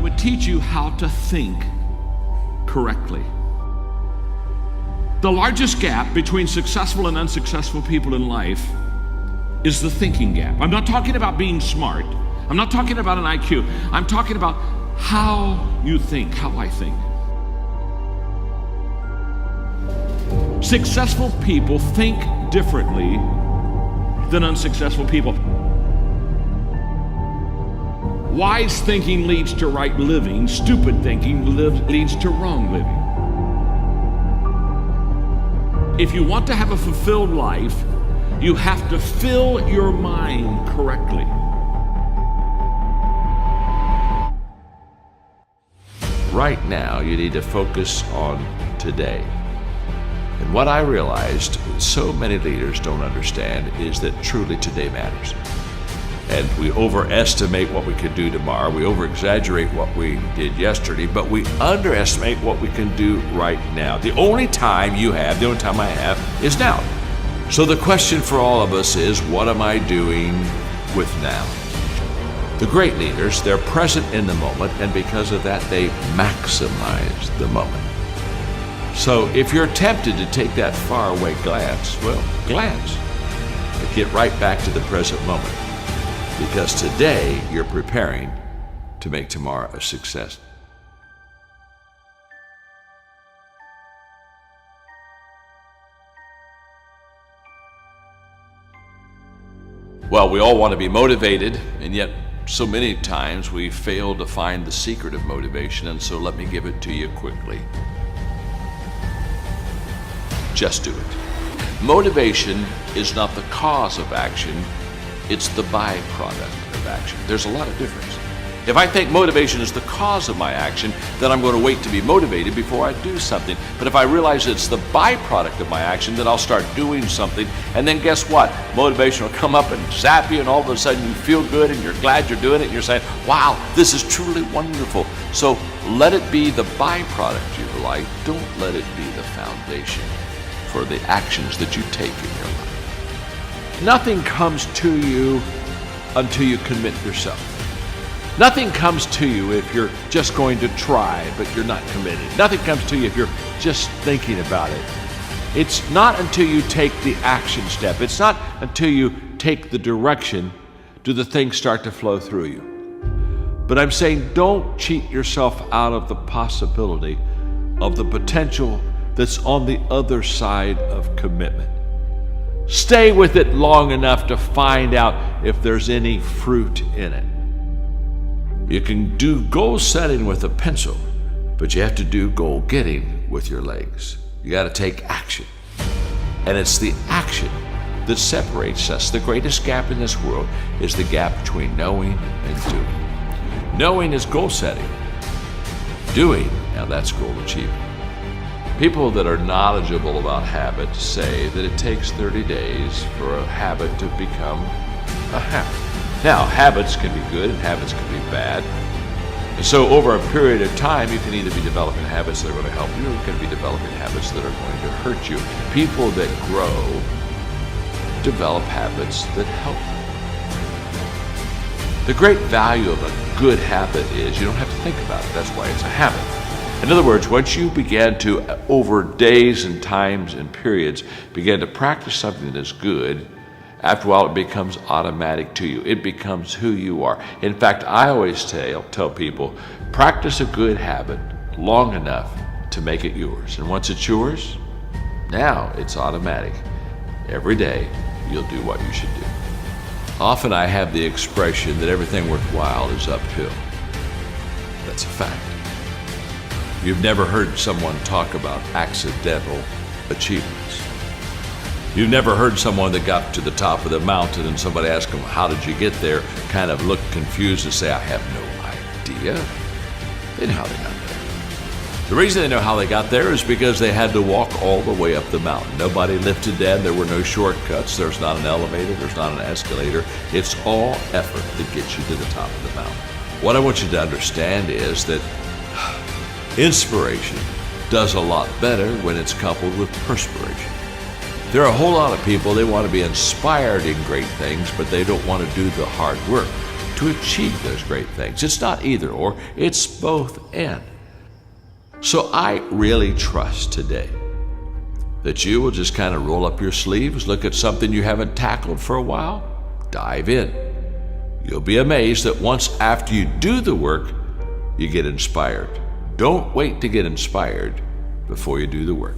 would teach you how to think correctly. The largest gap between successful and unsuccessful people in life is the thinking gap. I'm not talking about being smart. I'm not talking about an IQ. I'm talking about how you think, how I think. Successful people think differently than unsuccessful people. Wise thinking leads to right living. Stupid thinking leads to wrong living. If you want to have a fulfilled life, you have to fill your mind correctly. Right now, you need to focus on today. And what I realized so many leaders don't understand is that truly today matters. And we overestimate what we can do tomorrow. We over-exaggerate what we did yesterday, but we underestimate what we can do right now. The only time you have, the only time I have, is now. So the question for all of us is, what am I doing with now? The great leaders, they're present in the moment, and because of that, they maximize the moment. So if you're tempted to take that faraway glance, well, glance. But get right back to the present moment. Because today you're preparing to make tomorrow a success. Well, we all want to be motivated, and yet so many times we fail to find the secret of motivation, and so let me give it to you quickly. Just do it. Motivation is not the cause of action. It's the byproduct of action. There's a lot of difference. If I think motivation is the cause of my action, then I'm going to wait to be motivated before I do something. But if I realize it's the byproduct of my action, then I'll start doing something. And then guess what? Motivation will come up and zap you, and all of a sudden you feel good and you're glad you're doing it. And you're saying, wow, this is truly wonderful. So let it be the byproduct of your life. Don't let it be the foundation for the actions that you take in your life. Nothing comes to you until you commit yourself. Nothing comes to you if you're just going to try, but you're not committed. Nothing comes to you if you're just thinking about it. It's not until you take the action step. It's not until you take the direction do the things start to flow through you. But I'm saying don't cheat yourself out of the possibility of the potential that's on the other side of commitment. Stay with it long enough to find out if there's any fruit in it. You can do goal setting with a pencil, but you have to do goal getting with your legs. You got to take action. And it's the action that separates us. The greatest gap in this world is the gap between knowing and doing. Knowing is goal setting. Doing, now that's goal achieving. People that are knowledgeable about habits say that it takes 30 days for a habit to become a habit. Now, habits can be good and habits can be bad. And so over a period of time, you can either be developing habits that are going to help you, or you can be developing habits that are going to hurt you. People that grow develop habits that help them. The great value of a good habit is you don't have to think about it. That's why it's a habit. In other words, once you begin to, over days and times and periods, begin to practice something that is good, after a while it becomes automatic to you. It becomes who you are. In fact, I always tell people, practice a good habit long enough to make it yours. And once it's yours, now it's automatic. Every day, you'll do what you should do. Often I have the expression that everything worthwhile is uphill. That's a fact. You've never heard someone talk about accidental achievements. You've never heard someone that got to the top of the mountain and somebody asked them, how did you get there? Kind of look confused and say, I have no idea. They know how they got there. The reason they know how they got there is because they had to walk all the way up the mountain. Nobody lifted them. There were no shortcuts. There's not an elevator. There's not an escalator. It's all effort that gets you to the top of the mountain. What I want you to understand is that inspiration does a lot better when it's coupled with perspiration. There are a whole lot of people, they want to be inspired in great things, but they don't want to do the hard work to achieve those great things. It's not either or, it's both and. So I really trust today that you will just kind of roll up your sleeves, look at something you haven't tackled for a while, dive in. You'll be amazed that once after you do the work, you get inspired. Don't wait to get inspired before you do the work.